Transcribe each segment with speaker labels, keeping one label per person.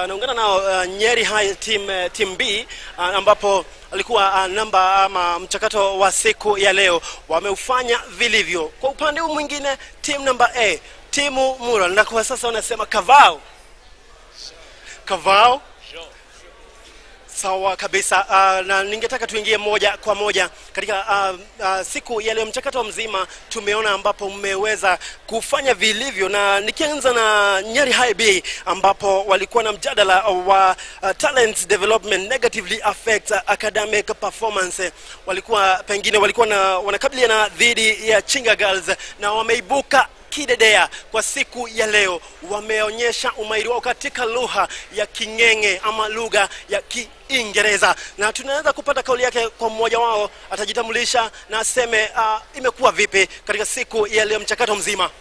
Speaker 1: Naungana nao Nyeri High team B ambapo alikuwa namba ama mchakato wa siku ya leo wameufanya vilivyo. Kwa upande huu mwingine team number A, timu Mural, na kwa sasa wanasema Kavao. Sawa kabisa. Na ningetaka tuingie moja kwa moja katika siku ya leo. Mchakato mzima tumeona ambapo mmeweza kufanya vilivyo, na nikianza na Nyeri High B ambapo walikuwa na mjadala wa talent development negatively affect academic performance. Walikuwa wanakabiliana dhidi ya Chinga Girls na wameibuka kidedea kwa siku ya leo. Wameonyesha umahiri wao katika lugha ya King'eng'e ama lugha ya Kiingereza, na tunaweza kupata kauli yake kwa mmoja wao. Atajitambulisha na aseme imekuwa vipi katika siku ya leo mchakato mzima.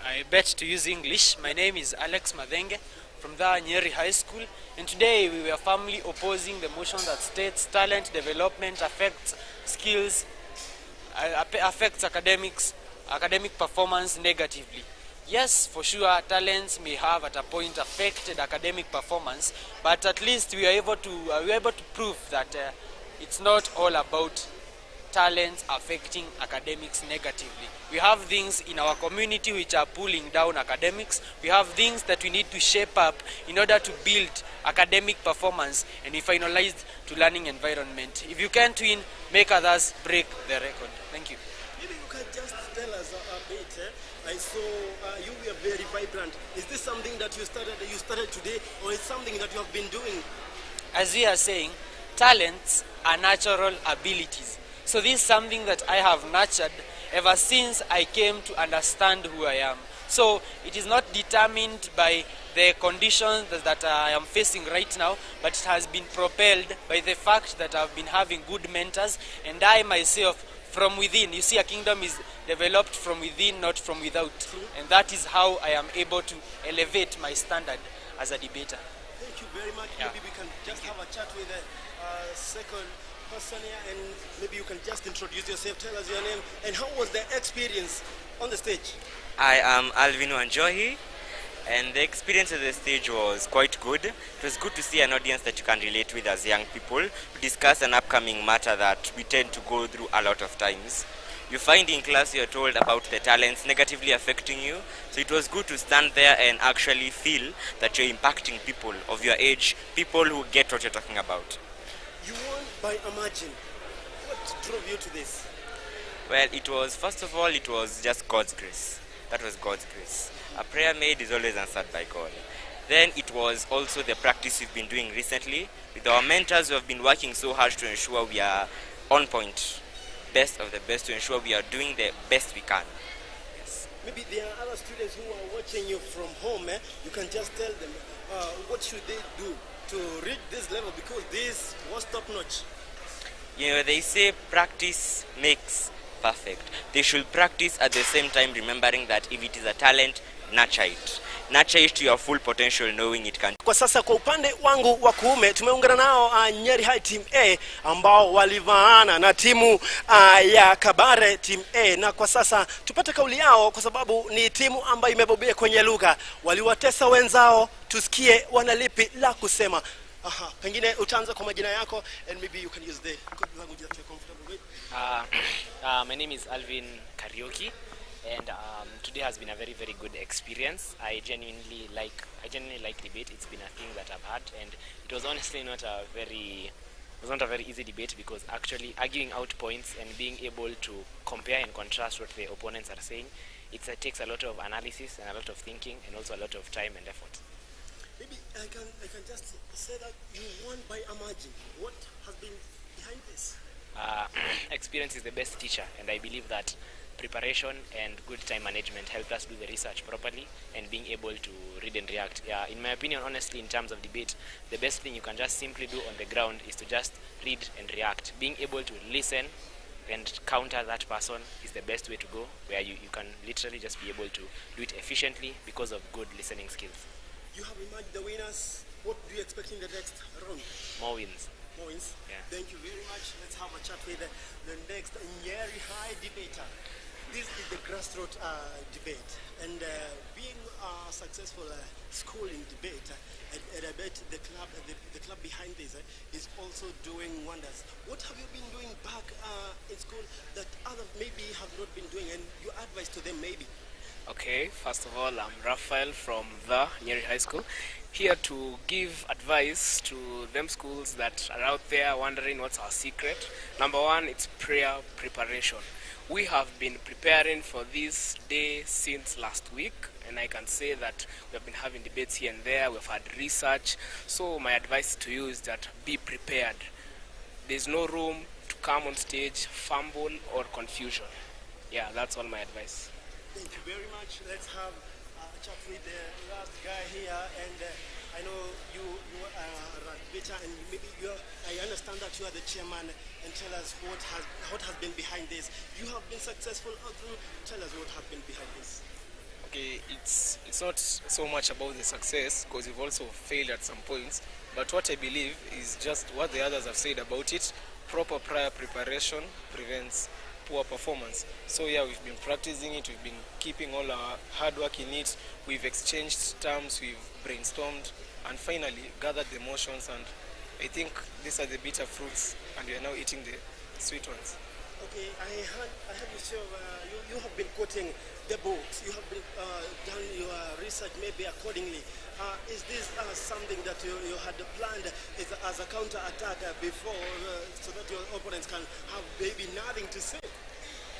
Speaker 2: I bet to use English. My name is Alex Madenge from the Nyeri High School, and today we were firmly opposing the motion that states talent development affects skills, affects academic performance negatively. Yes, for sure, talents may have at a point affected academic performance, but at least we are able to prove that it's not all about talents affecting academics negatively. We have things in our community which are pulling down academics. We have things that we need to shape up in order to build academic performance, and we finalized to learning environment. If you can't win, make others break the record. Thank you.
Speaker 1: Maybe you can just tell us a bit. I saw you were very vibrant. Is this something that you started today, or is something that you have been doing?
Speaker 2: As we are saying, talents are natural abilities. So this is something that I have nurtured ever since I came to understand who I am. So it is not determined by the conditions that I am facing right now, but it has been propelled by the fact that I've been having good mentors, and I myself from within. You see, a kingdom is developed from within, not from without. And that is how I am able to elevate my standard as a debater.
Speaker 1: Thank you very much. Yeah. Maybe we can just have a chat with the second person here, and maybe you can just introduce yourself, tell us your name, and how was the experience on the stage?
Speaker 3: I am Alvin Wanjohi, and the experience at the stage was quite good. It was good to see an audience that you can relate with as young people, to discuss an upcoming matter that we tend to go through a lot of times. You find in class you're told about the talents negatively affecting you, so it was good to stand there and actually feel that you're impacting people of your age, people who get what you're talking about.
Speaker 1: You won by a margin. What drove you to this?
Speaker 3: Well, it was, first of all, it was just God's grace. That was God's grace. A prayer made is always answered by God. Then it was also the practice we've been doing recently with our mentors who have been working so hard to ensure we are on point, best of the best, to ensure we are doing the best we can. Yes.
Speaker 1: Maybe there are other students who are watching you from home. You can just tell them what should they do to reach this level, because this was top notch.
Speaker 3: You know, they say practice makes perfect. They should practice at the same time remembering that if it is a talent, nurture it. Nurture it to your full potential, knowing it can.
Speaker 1: Kwa sasa kwa upande wangu wa kuume tumeungana nao Nyeri High team A ambao walivaana na timu ya Kabare team A, na kwa sasa tupate kauli yao kwa sababu ni timu ambayo imebobea kwenye lugha. Waliwatesa wenzao, tusikie wanalipi la kusema. Pengine utaanza kwa majina yako, and maybe you can use the language that you're comfortable with.
Speaker 4: My name is Alvin Karaoke, and today has been a very, very good experience. I genuinely like debate. It's been a thing that I've had, and it was honestly not a very easy debate, because actually arguing out points and being able to compare and contrast what the opponents are saying, it takes a lot of analysis and a lot of thinking, and also a lot of time and effort.
Speaker 1: Maybe I can just say that you won by a margin. What has been behind this?
Speaker 4: Experience is the best teacher, and I believe that preparation and good time management helped us do the research properly and being able to read and react. Yeah, in my opinion, honestly, in terms of debate, the best thing you can just simply do on the ground is to just read and react. Being able to listen and counter that person is the best way to go, where you can literally just be able to do it efficiently because of good listening skills.
Speaker 1: You have emerged the winners. What do you expect in the next round?
Speaker 4: More wins.
Speaker 1: More wins?
Speaker 4: Yeah.
Speaker 1: Thank you very much. Let's have a chat with the next Nyeri High debater. This is the Grassroot debate, and being a successful school in debate, club behind this is also doing wonders. What have you been doing back in school that others maybe have not been doing, and your advice to them maybe?
Speaker 4: Okay, first of all, I'm Raphael from the Nyeri High School, here to give advice to them schools that are out there wondering what's our secret. Number one, it's prayer preparation. We have been preparing for this day since last week, and I can say that we have been having debates here and there, we've had research. So my advice to you is that be prepared. There's no room to come on stage, fumble or confusion. Yeah, that's all my advice.
Speaker 1: Thank you very much. Let's have a chat with the last guy here, and I know you are a debater, and maybe I understand that you are the chairman, and tell us what has been behind this. You have been successful all through. Tell us what has been behind this.
Speaker 5: Okay, it's not so much about the success, because we've also failed at some points, but what I believe is just what the others have said about it. Proper prior preparation prevents poor performance. So yeah, we've been practicing it, we've been keeping all our hard work in it, we've exchanged terms, we've brainstormed, and finally gathered the motions, and I think these are the bitter fruits, and we are now eating the sweet ones.
Speaker 1: Okay, I heard you say you have been quoting the books, you have been done your research maybe accordingly. Is this something that you had planned as a counter-attack before, so that your opponents can have maybe nothing to say?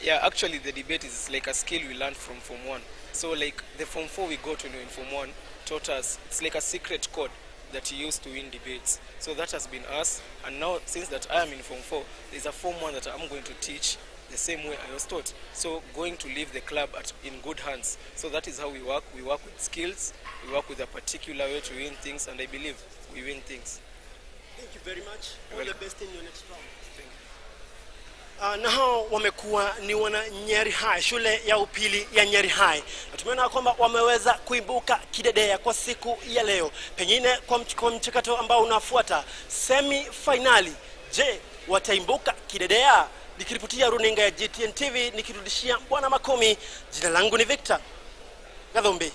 Speaker 5: Yeah, actually the debate is like a skill we learned from Form 1. So like the Form 4 we got when we were in Form 1 taught us, it's like a secret code that you use to win debates. So that has been us, and now since that I am in Form 4, there's a Form 1 that I'm going to teach the same way I was taught. So going to leave the club in good hands. So that is how we work. We work with skills, we work with a particular way to win things, and I believe we win things.
Speaker 1: Thank you very much.
Speaker 5: You're
Speaker 1: All the
Speaker 5: welcome.
Speaker 1: best in your next round.
Speaker 5: Thank you.
Speaker 1: Na hao wamekuwa ni wana Nyeri High, shule ya upili ya Nyeri High. Na tumeona kwamba wameweza kuibuka kidedea kwa siku ya leo. Pengine kwa mchakato ambao unafuata semi finali, je, wataimbuka kidedea? Nikiripotia runinga ya GTN TV, nikirudishia Bwana Makomi, jina langu ni Victor Gadhombe.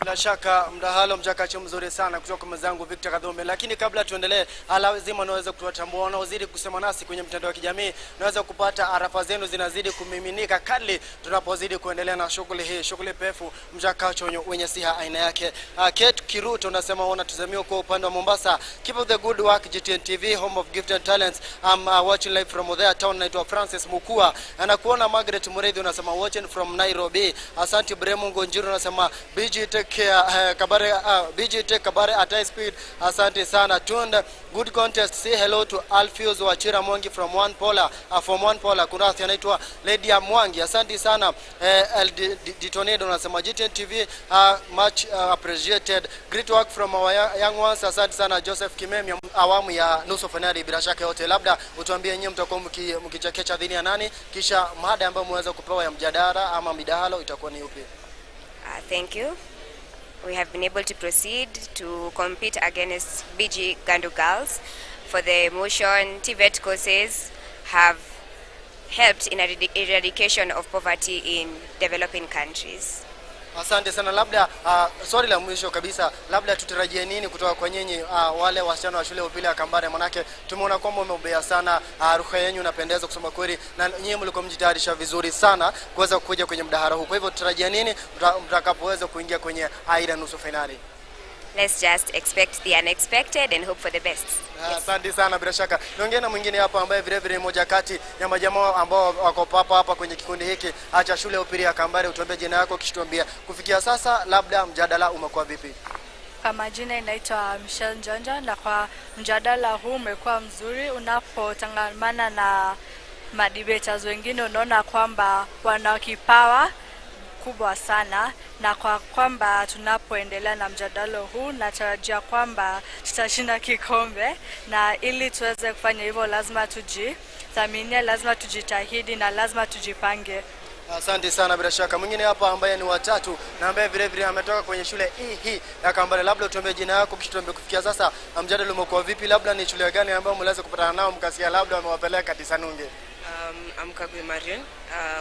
Speaker 6: Bila shaka mdahalo mchakacho mzuri sana kutoka mwenzangu Victor Kadhombe, lakini kabla tuendelee, lazima unaweza kutuatambua, unaozidi kusema nasi kwenye mtandao wa kijamii, unaweza kupata arafa zenu zinazidi kumiminika kadri tunapozidi kuendelea na shughuli hii, shughuli pefu mchakacho wenye siha aina yake. Kate Kiruto unasema unatazamia kwa upande wa Mombasa. Keep up the good work GTN TV, home of gifted talents. I'm watching live from there town. Naitwa Francis Mukua. Anakuona Margaret Mureithi unasema watching from Nairobi. Asante Bremo Ngonjiro unasema BG Kabare BG Kabare at high speed. Asante sana. Tuned good contest. Say hello to Alfios Wachira Mwangi from One Pola. From One Pola kuna anaitwa Lady Mwangi. Asante sana. Tornado unasema GTN TV much appreciated. Great work from our young ones. Asante sana Joseph Kimemi. Awamu ya nusu finali bila shaka yote, labda utuambie nyinyi mtakuwa mkichekecha dhini ya nani, kisha mada ambayo mweza kupewa ya mjadala ama midahalo itakuwa ni upi?
Speaker 7: Thank you. We have been able to proceed to compete against BG Gandu girls. For the motion, TVET courses have helped in eradication of poverty in developing countries.
Speaker 6: Asante sana. Labda swali la mwisho kabisa, labda tutarajie nini kutoka kwa nyinyi wale wasichana wa shule ya upili ya Kambare? Manake tumeona kwamba umebobea sana, ruha yenu inapendeza kusema kweli, na nyinyi mlikuwa mjitayarisha vizuri sana kuweza kuja kwenye mdahalo huu. Kwa hivyo tutarajie nini mtakapoweza kuingia kwenye aida nusu finali?
Speaker 7: Let's just expect the unexpected and hope for the best.
Speaker 6: Asante sana. Bila shaka niongee na mwingine hapa ambaye vile vile mmoja kati ya majamaa ambao wako hapa kwenye kikundi hiki acha shule ya upili ya Kambare. Utuambie jina yako kisha tuambie kufikia sasa labda mjadala umekuwa vipi?
Speaker 8: Kwa majina inaitwa Michelle Njanja, na kwa mjadala huu umekuwa mzuri. Unapotangamana na madebaters wengine unaona kwamba wana kipawa kubwa sana, na kwa kwamba tunapoendelea na mjadala huu natarajia kwamba tutashinda kikombe, na ili tuweze kufanya hivyo lazima tujithaminie, lazima tujitahidi na lazima tujipange.
Speaker 6: Asante sana. Bila shaka mwingine hapa ambaye ni watatu na ambaye vile vile ametoka kwenye shule hii ya Kambare, labda utuambie jina yako kisha tuambie kufikia sasa mjadala umekuwa vipi, labda ni shule gani ambayo mliweza kupatana nao mkasikia labda wamewapeleka Tisanunge?
Speaker 9: I'm Kagwe Marion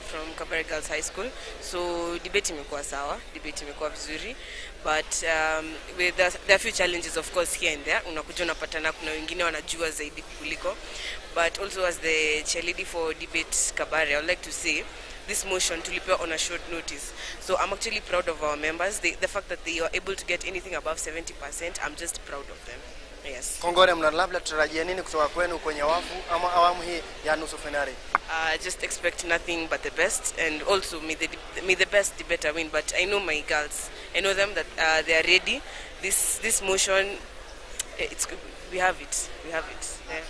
Speaker 9: from Kabare Girls High School. So debate imekuwa sawa, debate imekuwa vizuri, but there are few challenges of course here and there. Unakuja unapatana kuna wengine wanajua zaidi kuliko. But also as the chairlady for debate Kabare, I would like to say this motion tulipewa on a short notice. So I'm actually proud of our members. The fact that they are able to get anything above 70%, I'm just proud of them. Yes.
Speaker 6: Kongole, mna labda tutarajia nini kutoka kwenu kwenye wafu ama awamu hii ya nusu finali?
Speaker 9: Just expect nothing but the best, and also may the best debater win. But I know my girls, I know them that they are ready. This motion, we have it. Yeah.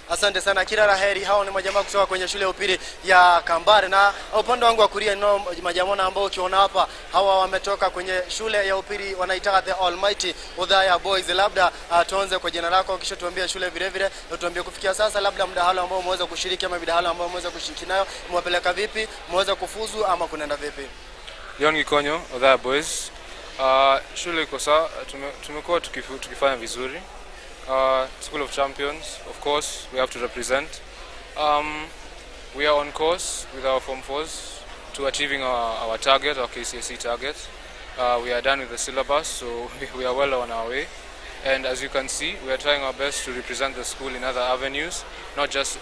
Speaker 6: Asante sana, kila laheri. Hao ni majamaa kutoka kwenye shule ya upili ya Kambare, na upande wangu wa kulia no majamaa ambao ukiona hapa hawa wametoka kwenye shule ya upili wanaitaka The Almighty Udhaya Boys. Labda tuanze kwa jina lako kisha tuambie shule vile vile, na tuambie kufikia sasa labda mdahalo ambao umeweza kushiriki ama midahalo ambao umeweza kushiriki nayo mwapeleka vipi, mweza kufuzu ama kunaenda vipi?
Speaker 10: Leon Gikonyo, Udhaya Boys. Shule iko sawa, tumekuwa tukifanya vizuri. School of Champions, of course, we have to represent. We are on course with our Form 4s to achieving our target, our KCSE target. We are done with the syllabus, so we are well on our way. And as you can see, we are trying our best to represent the school in other avenues, not just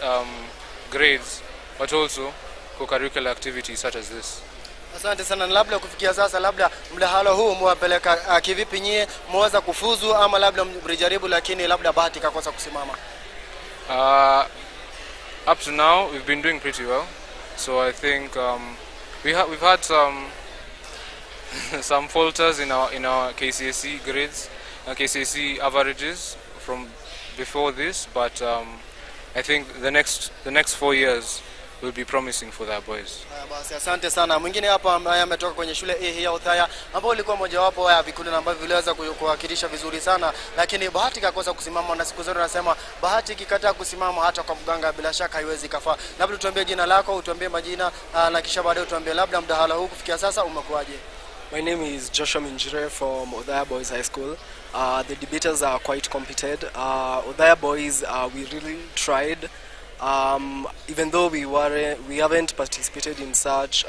Speaker 10: grades, but also co-curricular activities such as this.
Speaker 6: Asante sana, labda kufikia sasa labda mdahalo huu mwapeleka kivipi nyie, mweza kufuzu ama labda mrijaribu lakini labda bahati kakosa kusimama?
Speaker 10: Up to now we've been doing pretty well, so I think we've had some falters in our KCSE grades, KCSE averages from before this, but I think the next 4 years will be promising for their boys.
Speaker 6: Basi asante sana. Mwingine hapa ambaye ametoka kwenye shule hii ya Udhaya ambao ulikuwa mmoja wapo ya vikundi ambavyo viliweza kuwakilisha vizuri sana, lakini bahati kakosa kusimama, na siku zote nasema bahati ikikataa kusimama hata kwa mganga bila shaka haiwezi kafaa. Labda tuambie jina lako, utuambie majina na kisha baadaye utuambie labda mdahalo huu kufikia sasa umekuaje?
Speaker 11: My name is Joshua Minjire from Udhaya Boys High School. The debaters are quite competent. Udhaya Boys, we really tried. Even though we haven't participated in such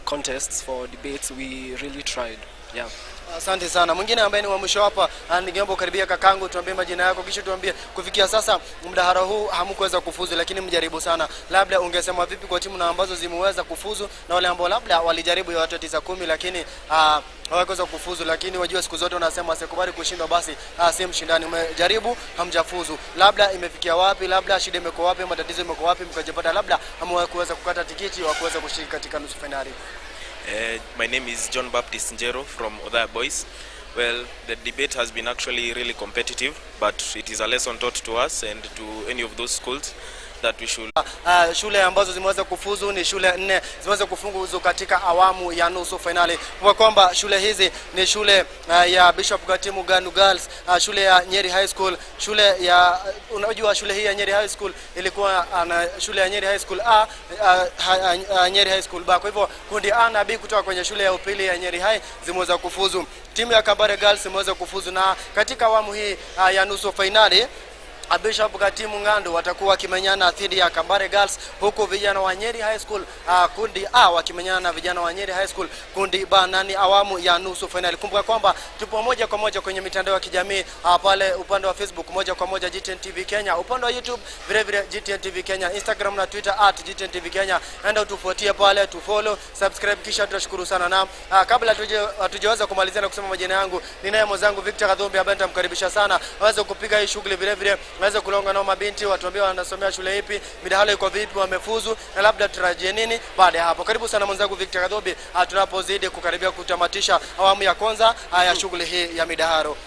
Speaker 11: contests for debates, we really tried. Yeah.
Speaker 6: Asante sana. Mwingine ambaye ni wa mwisho hapa, ningeomba karibia kakangu, tuambie majina yako kisha tuambie kufikia sasa mdahalo huu hamkuweza kufuzu lakini mjaribu sana. Labda ungesema vipi kwa timu na ambazo zimeweza kufuzu na wale ambao labda walijaribu ya watu 9-10 lakini hawakuweza kufuzu, lakini wajua siku zote unasema asikubali kushindwa basi si mshindani. Umejaribu hamjafuzu, labda imefikia wapi, labda shida imekuwa wapi, matatizo imekuwa wapi mkajipata labda hamkuweza kukata tikiti wa kuweza kushiriki katika nusu finali?
Speaker 12: My name is John Baptist Njero from Udhaya Boys. Well, the debate has been actually really competitive, but it is a lesson taught to us and to any of those schools that we should.
Speaker 6: Shule ambazo zimeweza kufuzu ni shule 4 zimeweza kufuzu katika awamu ya nusu finali. Kwa kwamba shule hizi ni shule ya Bishop Gatimu Gandu Girls, shule ya Nyeri High School, shule ya unajua shule hii ya Nyeri High School ilikuwa shule ya Nyeri High School Nyeri High School B. Kwa hivyo kundi A na B kutoka kwenye shule ya upili ya Nyeri High zimeweza kufuzu. Timu ya Kabare Girls imeweza kufuzu, na katika awamu hii ya nusu finali Bishop Gatimu Ngandu watakuwa kimenyana dhidi ya Kabare Girls, huku vijana wa Nyeri High School kundi A wakimenyana na vijana wa Nyeri High School kundi B, nani awamu ya nusu finali. Kumbuka kwamba tupo moja kwa moja kwenye mitandao ya kijamii pale upande wa Facebook moja kwa moja GTN TV Kenya, upande wa YouTube vile vile GTN TV Kenya, Instagram na Twitter @GTN TV Kenya. Enda utufuatie pale, tufollow, subscribe kisha tutashukuru sana. Na kabla hatujaweza kumalizia na kusema majina yangu, ninaye mwenzangu Victor Kadhombe ambaye nitamkaribisha sana aweze kupiga hii shughuli vile vile naweza kulonga na mabinti watuambie wanasomea shule ipi, midahalo iko vipi, wamefuzu na labda tutarajie nini baada ya hapo. Karibu sana mwenzangu Victor Kadhombe tunapozidi kukaribia kutamatisha awamu ya kwanza ya shughuli hii ya midahalo.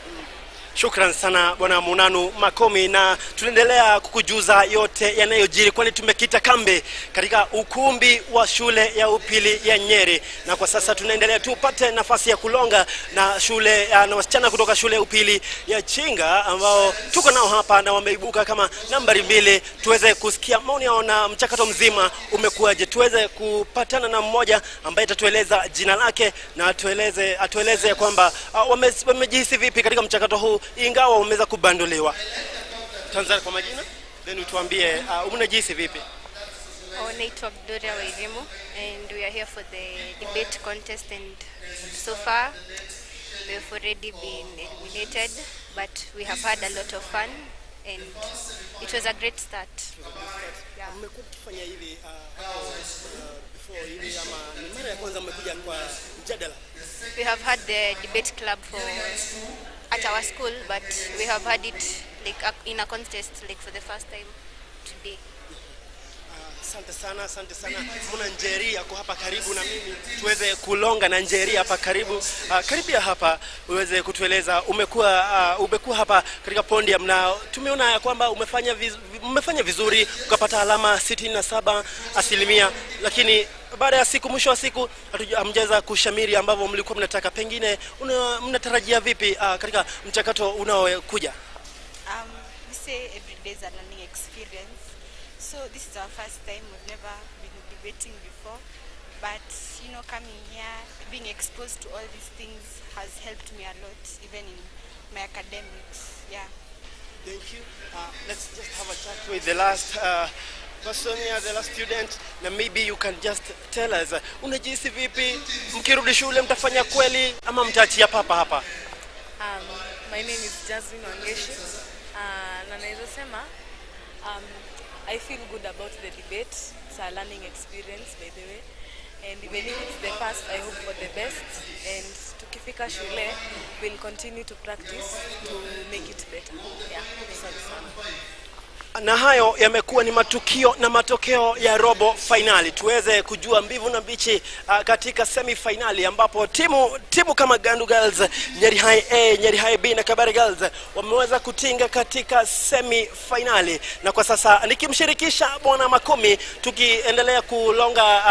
Speaker 1: Shukran sana bwana Munanu Makomi, na tunaendelea kukujuza yote yanayojiri kwani tumekita kambi katika ukumbi wa shule ya upili ya Nyeri, na kwa sasa tunaendelea tupate nafasi ya kulonga na shule na wasichana kutoka shule ya upili ya Chinga ambao tuko nao hapa na wameibuka kama nambari 2, tuweze kusikia maoni yao na mchakato mzima umekuaje. Tuweze kupatana na mmoja ambaye atatueleza jina lake na atueleze kwamba wamejihisi vipi katika mchakato huu ingawa umeweza kubandolewa. Tanzania kwa majina, then utuambie unajihisi vipi?
Speaker 13: Naitwa Gloria Wairimu, and we are here for the debate contest, and so far we have already been eliminated, but we have had a lot of fun and it was a great start. Yeah.
Speaker 1: Mmekuwa mkifanya hivi before hivi ama ni mara ya kwanza mmekuja kwa mjadala?
Speaker 13: We have had the debate club at our school, but we have had it like in a contest like for the first time today.
Speaker 1: Asante sana. Muna Njeri yako hapa karibu na mimi. Tuweze kulonga na Njeri hapa karibu. Karibia hapa uweze kutueleza umekuwa hapa katika podium na tumeona ya kwamba umefanya vizuri ukapata alama 67%, lakini baada ya mwisho wa siku hamjaweza kushamiri ambavyo mlikuwa mnataka. Pengine mnatarajia vipi katika mchakato unaokuja?
Speaker 14: We say every day is a learning experience. So this is our first time. We've never been debating before, but coming here, being exposed to all these things has helped me a lot, even in my academics. Yeah.
Speaker 1: Thank you. Let's just have a chat with the last person here, the last student. Now maybe you can just tell us, unajihisi vipi? Mkirudi shule mtafanya kweli ama mtaachia papa hapa?
Speaker 15: My name is Jasmine Wangeshi. Na naweza sema I feel good about the debate. It's a learning experience, by the way. And even if it's the first, I hope for the best. And tukifika shule, we'll continue to practice to make it better. Yeah,
Speaker 1: na hayo yamekuwa ni matukio na matokeo ya robo finali. Tuweze kujua mbivu na mbichi katika semi finali ambapo timu kama Gandu Girls, Nyeri High A, Nyeri High B na Kabare Girls wameweza kutinga katika semi finali, na kwa sasa nikimshirikisha Bwana Makumi tukiendelea kulonga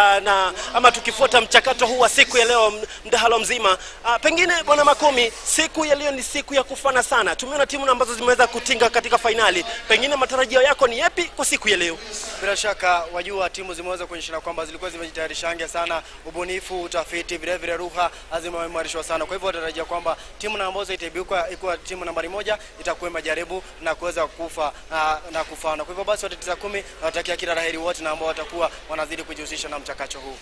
Speaker 1: ama tukifuata mchakato huu wa siku ya leo mdahalo mzima. Pengine Bwana Makumi, siku ya leo ni siku ya kufana sana. Tumeona timu ambazo zimeweza kutinga katika finali. Pengine matarajio yako ni yapi kwa siku ya leo?
Speaker 6: Bila shaka wajua timu zimeweza kuonyesha kwamba zilikuwa zimejitayarisha sana, ubunifu, utafiti, vile lugha zimeimarishwa sana. Kwa hivyo watarajia kwamba timu ambazo itaibuka ikuwa timu nambari 1 itakuwa majaribu na kuweza kufa na kufana. Kwa hivyo basi watatiza 10 natakia kila laheri wote na ambao watakuwa wanazidi kujihusisha na mchakato huu.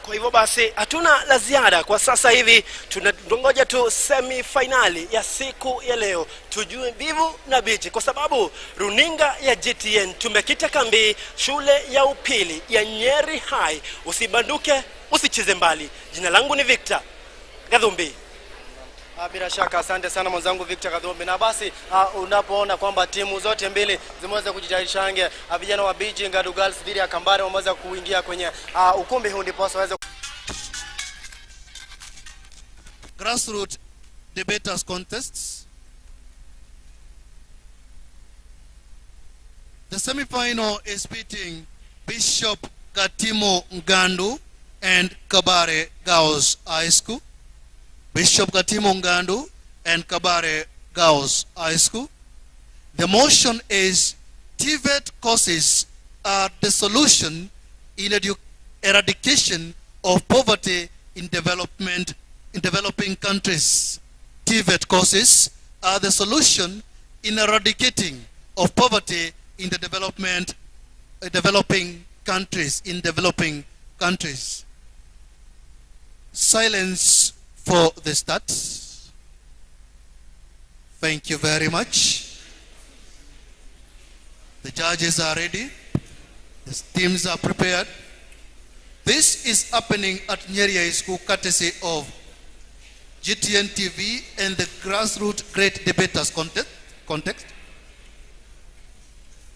Speaker 1: Kwa hivyo basi hatuna la ziada kwa sasa hivi, tunangoja tu semi finali ya siku ya leo tujue mbivu na bichi, kwa sababu runinga ya GTN tumekita kambi shule ya upili ya Nyeri High. Usibanduke, usicheze mbali. Jina langu ni Victor Gadhumbi.
Speaker 6: Bila shaka asante sana mwenzangu Victor Kadhombe. Na basi unapoona kwamba timu zote mbili zimeweza kujitayarisha, vijana wa BG Gandu Girls dhidi ya Kambare wameweza kuingia kwenye ukumbi huu ndipo waweze
Speaker 16: Grassroot Debators contests. The semi-final is pitting Bishop Gatimo Ngandu and Kabare Girls High School. Bishop Gatimo Ngandu and Kabare Girls High School. The motion is TVET courses are the solution in eradication of poverty in developing countries. TVET courses are the solution in eradicating of poverty in the developing countries. Silence for the start. Thank you very much. The judges are ready. The teams are prepared. This is happening at Nyeri High School courtesy of GTN TV and the Grassroot Great Debaters context.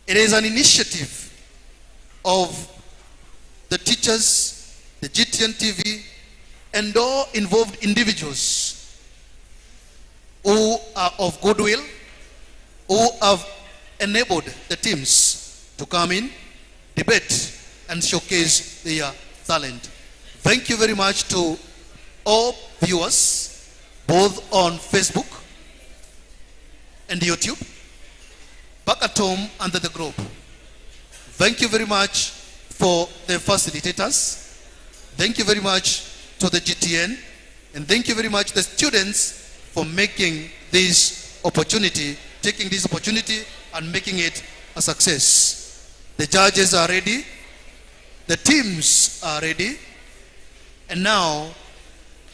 Speaker 16: It is an initiative of the teachers, the GTN TV, and all involved individuals who are of goodwill, who have enabled the teams to come in, debate, and showcase their talent. Thank you very much to all viewers, both on Facebook and YouTube, back at home under the group. Thank you very much for the facilitators. Thank you very much to the GTN, and thank you very much the students for making this opportunity, taking this opportunity and making it a success. The judges are ready. The teams are ready, and now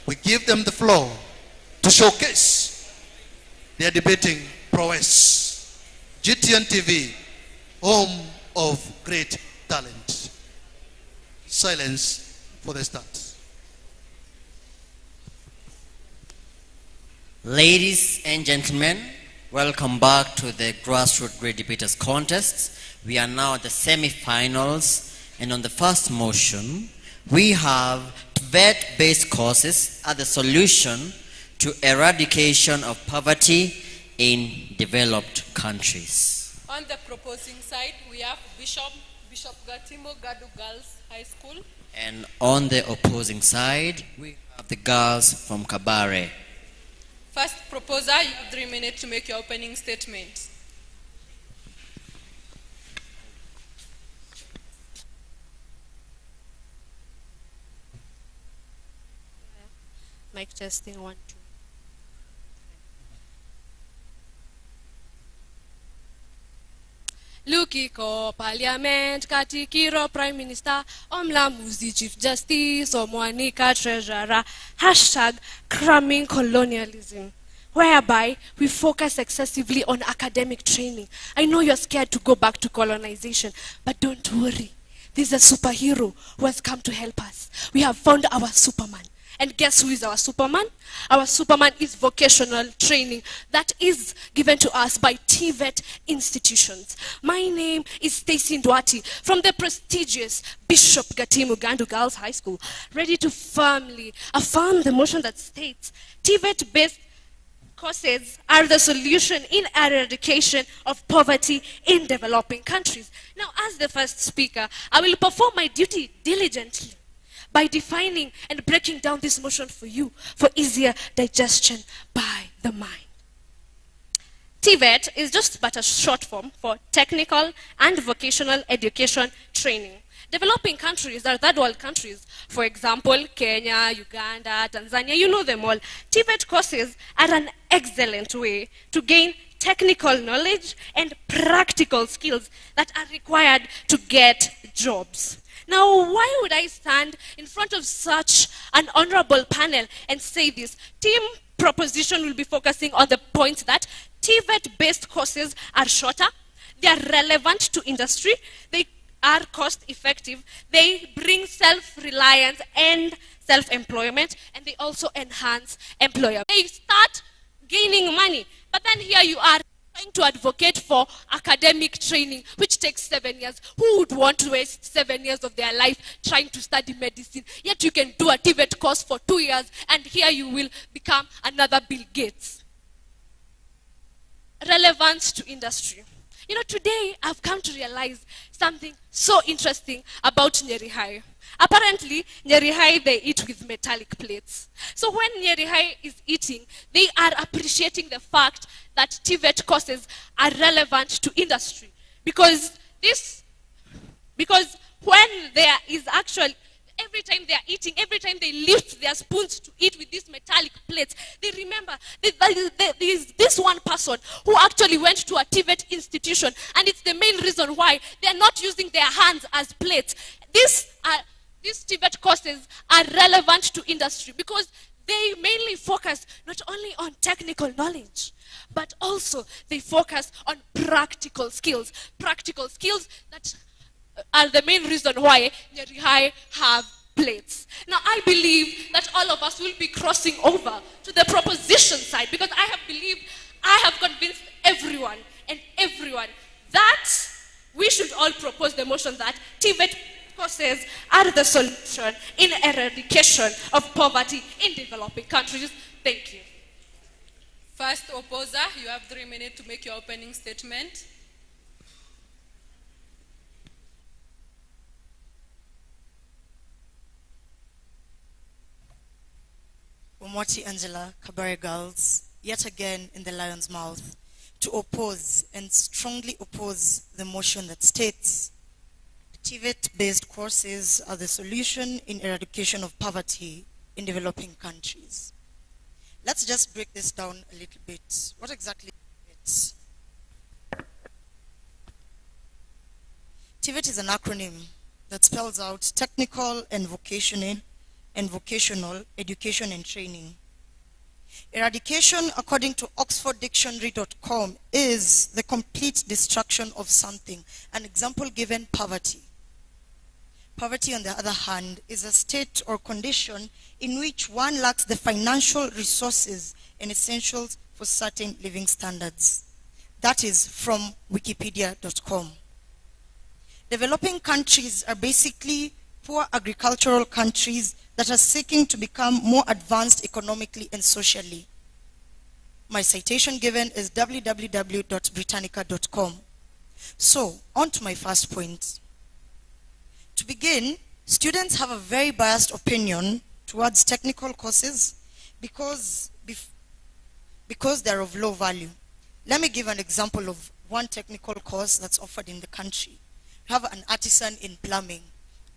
Speaker 16: we give them the floor to showcase their debating prowess. GTN TV, home of great talent. Silence for the start.
Speaker 17: Ladies and gentlemen, welcome back to the Grassroot Debators contest. We are now at the semi-finals, and on the first motion, we have TVET-based courses are the solution to eradication of poverty in developed countries.
Speaker 18: On the proposing side, we have Bishop Gatimo Gadu Girls High School.
Speaker 17: And on the opposing side, we have the girls from Kabare.
Speaker 18: First proposer, you have 3 minutes to make your opening statement.
Speaker 19: Mic testing 1, 2. Lukiko Parliament, Katikiro Prime Minister, Omlamuzi Chief Justice, Omwanika Treasurer, hashtag cramming colonialism, whereby we focus excessively on academic training. I know you're scared to go back to colonization, but don't worry. There's a superhero who has come to help us. We have found our Superman. And guess who is our Superman? Our Superman is vocational training that is given to us by TVET institutions. My name is Stacey Ndwati from the prestigious Bishop Gatimu Gandu Girls High School, ready to firmly affirm the motion that states TVET-based courses are the solution in eradication of poverty in developing countries. Now, as the first speaker, I will perform my duty diligently by defining and breaking down this motion for you for easier digestion by the mind. TVET is just but a short form for technical and vocational education training. Developing countries are third world countries. For example, Kenya, Uganda, Tanzania, you know them all. TVET courses are an excellent way to gain technical knowledge and practical skills that are required to get jobs. Now, why would I stand in front of such an honorable panel and say this? Team proposition will be focusing on the point that TVET-based courses are shorter, they are relevant to industry, they are cost-effective, they bring self-reliance and self-employment, and they also enhance employability. They start gaining money, but then here you are trying to advocate for academic training, which takes 7 years. Who would want to waste 7 years of their life trying to study medicine? Yet you can do a TVET course for 2 years, and here you will become another Bill Gates. Relevance to industry. You know, today I've come to realize something so interesting about Nyeri High. Apparently, Nyeri High, they eat with metallic plates. So when Nyeri High is eating, they are appreciating the fact that TVET courses are relevant to industry. Because when there is actually, every time they are eating, every time they lift their spoons to eat with these metallic plates, they remember there is this one person who actually went to a TVET institution, and it's the main reason why they are not using their hands as plates. These TVET courses are relevant to industry because they mainly focus not only on technical knowledge, but also they focus on practical skills. Practical skills that are the main reason why Nyeri High have plates. Now, I believe that all of us will be crossing over to the proposition side because I have convinced everyone that we should all propose the motion that TVET courses are the solution in eradication of poverty in developing countries. Thank you.
Speaker 18: First opposer, you have 3 minutes to make your opening statement.
Speaker 20: Omwati Angela, Kabare Girls, yet again in the lion's mouth, to oppose and strongly oppose the motion that states TVET-based courses are the solution in eradication of poverty in developing countries. Let's just break this down a little bit. What exactly is TVET? TVET is an acronym that spells out technical and vocational education and training. Eradication, according to oxforddictionary.com, is the complete destruction of something. An example given, poverty. Poverty, on the other hand, is a state or condition in which one lacks the financial resources and essentials for certain living standards. That is from wikipedia.com. Developing countries are basically poor agricultural countries that are seeking to become more advanced economically and socially. My citation given is www.britannica.com. So, on to my first point. To begin, students have a very biased opinion towards technical courses because they're of low value. Let me give an example of one technical course that's offered in the country. You have an artisan in plumbing.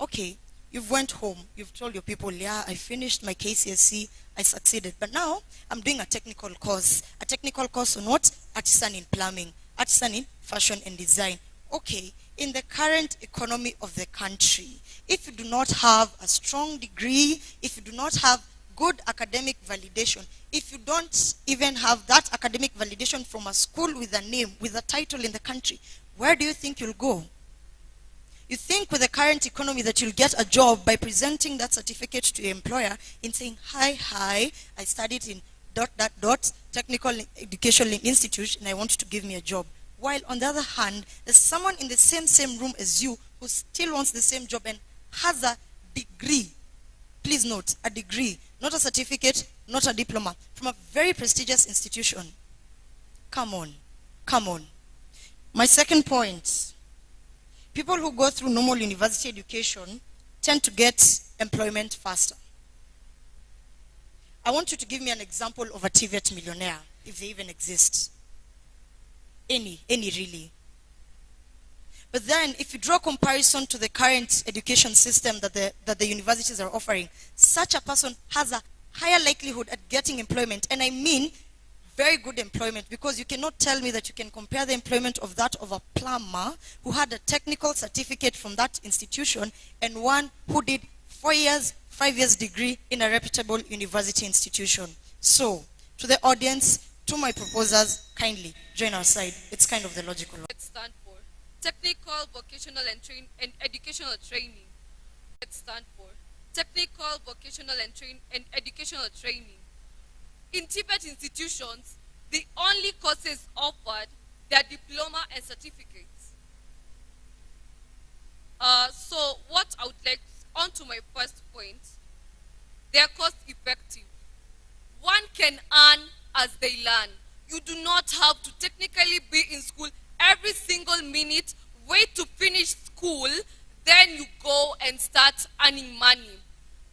Speaker 20: Okay, you've went home, you've told your people, yeah, I finished my KCSE, I succeeded, but now I'm doing a technical course. A technical course on what? Artisan in plumbing, artisan in fashion and design. Okay, in the current economy of the country, if you do not have a strong degree, if you do not have good academic validation, if you don't even have that academic validation from a school with a name, with a title in the country, where do you think you'll go? You think with the current economy that you'll get a job by presenting that certificate to your employer in saying, hi, I studied in ... technical education institute and I want you to give me a job. While on the other hand, there's someone in the same room as you who still wants the same job and has a degree. Please note, a degree, not a certificate, not a diploma, from a very prestigious institution. Come on. My second point, people who go through normal university education tend to get employment faster. I want you to give me an example of a TVET millionaire, if they even exist. Any really. But then, if you draw a comparison to the current education system that the universities are offering, such a person has a higher likelihood at getting employment. And I mean very good employment, because you cannot tell me that you can compare the employment of that of a plumber who had a technical certificate from that institution and one who did 5 years degree in a reputable university institution. So, to the audience, to my proposers, kindly join our side. It's kind of the logical one.
Speaker 19: It stands for Technical, Vocational and Educational Training. It stands for Technical, Vocational and Educational Training. In Tibet institutions, the only courses offered are diploma and certificates. So what I would like, on to my first point, they are cost effective. One can earn as they learn. You do not have to technically be in school every single minute, wait to finish school, then you go and start earning money.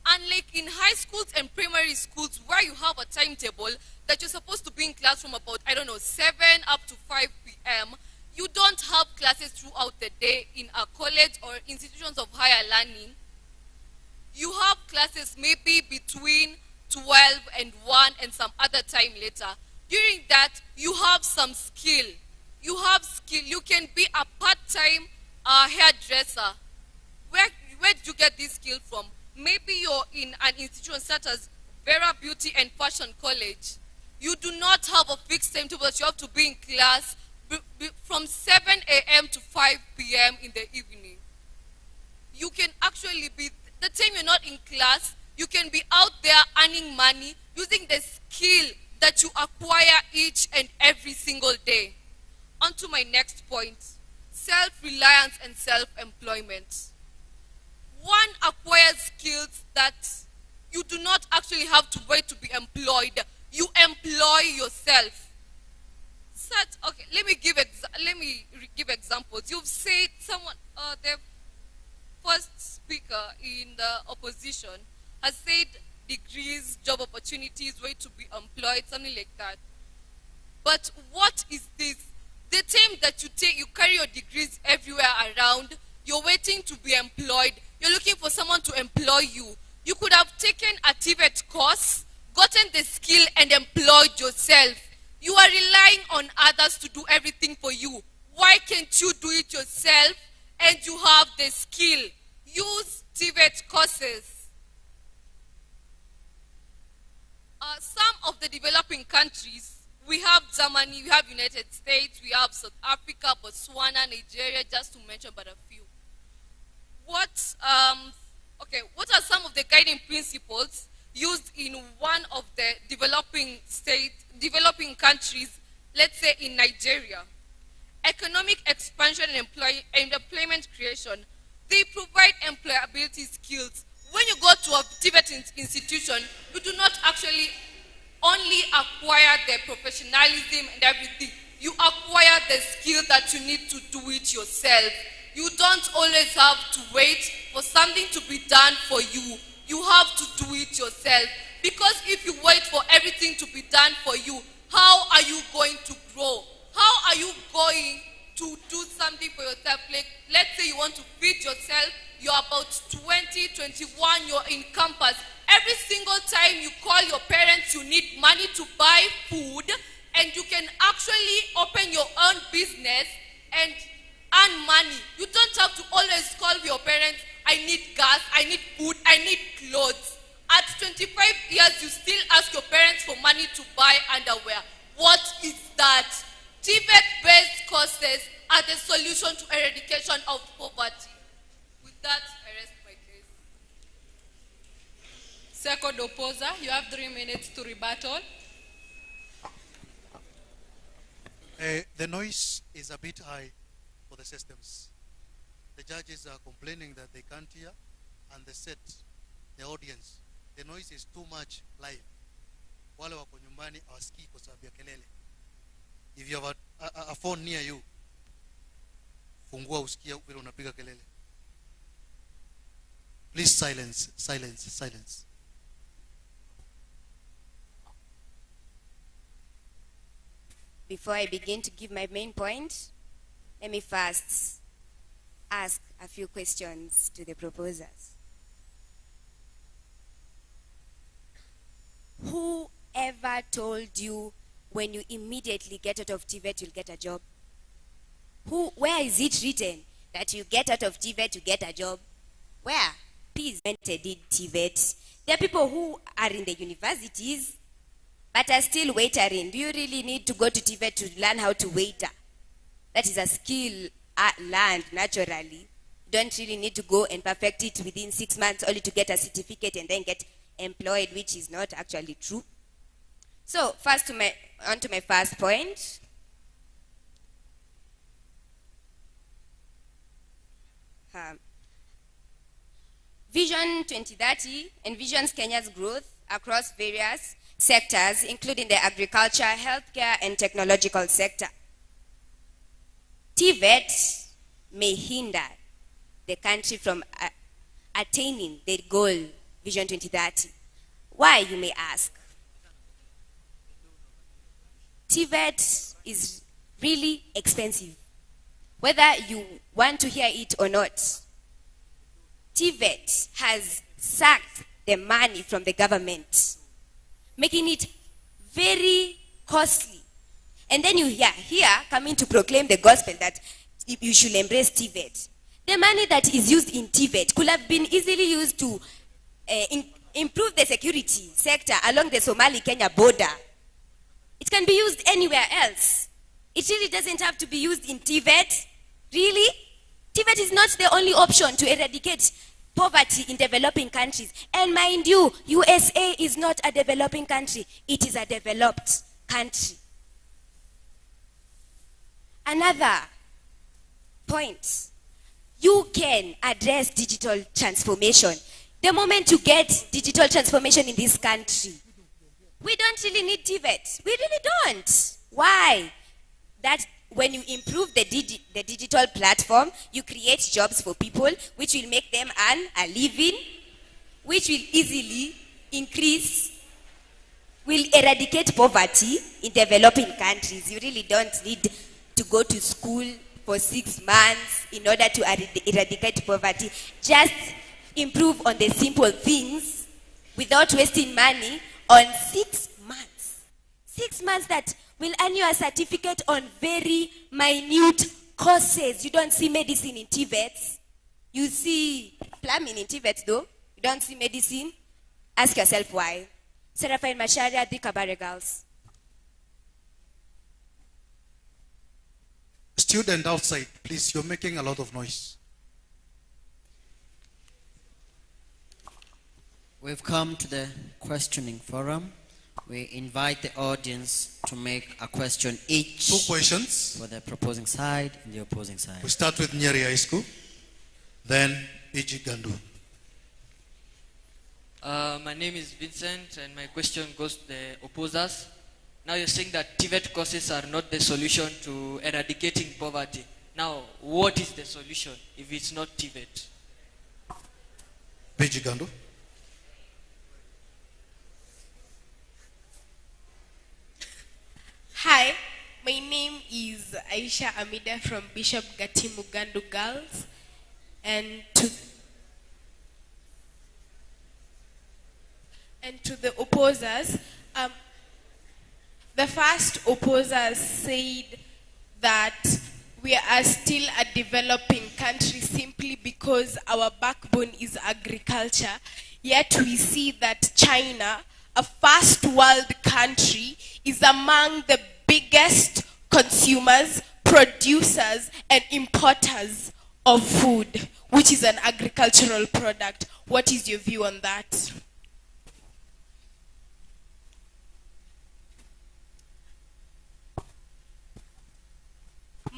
Speaker 19: Unlike in high schools and primary schools where you have a timetable that you're supposed to be in class from about, 7 up to 5 p.m., you don't have classes throughout the day in a college or institutions of higher learning. You have classes maybe between 12 and 1 and some other time later. During that, you have some skill. You have skill. You can be a part-time hairdresser. Where did you get this skill from? Maybe you're in an institution such as Vera Beauty and Fashion College. You do not have a fixed timetable that you have to be in class from 7 a.m. to 5 p.m. in the evening. You can actually be, the time you're not in class, you can be out there earning money using the skill that you acquire each and every single day. On to my next point, self-reliance and self-employment. One acquires skills that you do not actually have to wait to be employed. You employ yourself. Okay, let me give examples. You've said the first speaker in the opposition has said degrees, job opportunities, way to be employed, something like that. But what is this? The time that you carry your degrees everywhere around, you're waiting to be employed. You're looking for someone to employ you. You could have taken a TVET course, gotten the skill and employed yourself. You are relying on others to do everything for you. Why can't you do it yourself and you have the skill?
Speaker 18: use TVET courses. Some of the developing countries, we have Germany, we have United States, we have South Africa, Botswana, Nigeria, just to mention but a few. What are some of the guiding principles used in one of the developing countries, let's say in Nigeria? Economic expansion and employment creation. They provide employability skills. When you go to a TVET institution, you do not actually only acquire the professionalism and everything. You acquire the skill that you need to do it yourself. You don't always have to wait for something to be done for you. You have to do it yourself. Because if you wait for everything to be done for you, how are you going to grow? How are you going to do something for yourself? Like, let's say you want to feed yourself, you're about 20, 21, you're in campus. Every single time you call your parents, you need money to buy food, and you can actually open your own business and earn money. You don't have to always call your parents, I need gas, I need food, I need clothes. At 25 years, you still ask your parents for money to buy underwear. What is that? TVET-based courses are the solution to eradication of poverty. With that, I rest my case. Second opposer, you have 3 minutes to rebuttal.
Speaker 16: The noise is a bit high for the systems. The judges are complaining that they can't hear, and the set, the audience, the noise is too much live. Wale wako nyumbani hawasikii kwa sababu ya kelele. If you have a phone near you, fungua usikia vile unapiga kelele. Please silence, silence, silence.
Speaker 7: Before I begin to give my main point, let me first ask a few questions to the proposers. Who ever told you when you immediately get out of TVET, you'll get a job? Where is it written that you get out of TVET, you get a job? Where? Please, did TVET. There are people who are in the universities, but are still waitering. Do you really need to go to TVET to learn how to waiter? That is a skill learned naturally. You don't really need to go and perfect it within 6 months only to get a certificate and then get employed, which is not actually true. So, first on to my first point. Vision 2030 envisions Kenya's growth across various sectors, including the agriculture, healthcare, and technological sector. TVET may hinder the country from attaining the goal, Vision 2030. Why, you may ask? TVET is really expensive, whether you want to hear it or not. TVET has sucked the money from the government, making it very costly. And then you hear here coming to proclaim the gospel that you should embrace TVET. The money that is used in TVET could have been easily used to improve the security sector along the Somali-Kenya border. It can be used anywhere else. It really doesn't have to be used in TVET. Really? TVET is not the only option to eradicate poverty in developing countries. And mind you, USA is not a developing country. It is a developed country. Another point. You can address digital transformation. The moment you get digital transformation in this country, we don't really need TVET. We really don't. Why? That when you improve the digital platform, you create jobs for people, which will make them earn a living, which will easily will eradicate poverty in developing countries. You really don't need to go to school for 6 months in order to eradicate poverty. Just improve on the simple things without wasting money on 6 months. 6 months that will earn you a certificate on very minute courses. You don't see medicine in TVET. You see plumbing in TVET though. You don't see medicine. Ask yourself why. Seraphine Macharia, the Kabare Girls.
Speaker 16: Student outside, please, you're making a lot of noise.
Speaker 17: We've come to the questioning forum. We invite the audience to make a question each.
Speaker 16: 2 questions.
Speaker 17: For the proposing side and the opposing side.
Speaker 16: We start with Nyeri High School, then BG Gandu.
Speaker 21: My name is Vincent, and my question goes to the opposers. Now you're saying that TVET courses are not the solution to eradicating poverty. Now, what is the solution if it's not TVET?
Speaker 16: BG Gandu.
Speaker 22: Hi, my name is Aisha Amida from Bishop Gatimu Gandu Girls, and to the opposers, the first opposers said that we are still a developing country simply because our backbone is agriculture, yet we see that China, a first world country, is among the biggest consumers, producers, and importers of food, which is an agricultural product. What is your view on that?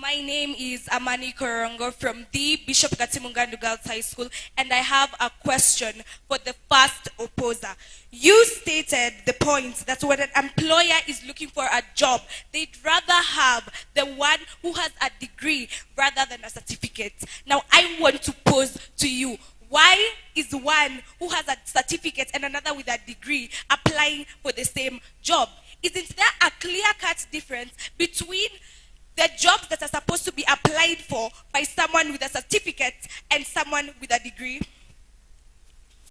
Speaker 23: My name is Amani Korongo from the Bishop Gatimungandu Girls High School, and I have a question for the first opposer. You stated the point that when an employer is looking for a job, they'd rather have the one who has a degree rather than a certificate. Now, I want to pose to you, why is one who has a certificate and another with a degree applying for the same job? Isn't there a clear-cut difference between the jobs that are supposed to be applied for by someone with a certificate and someone with a degree?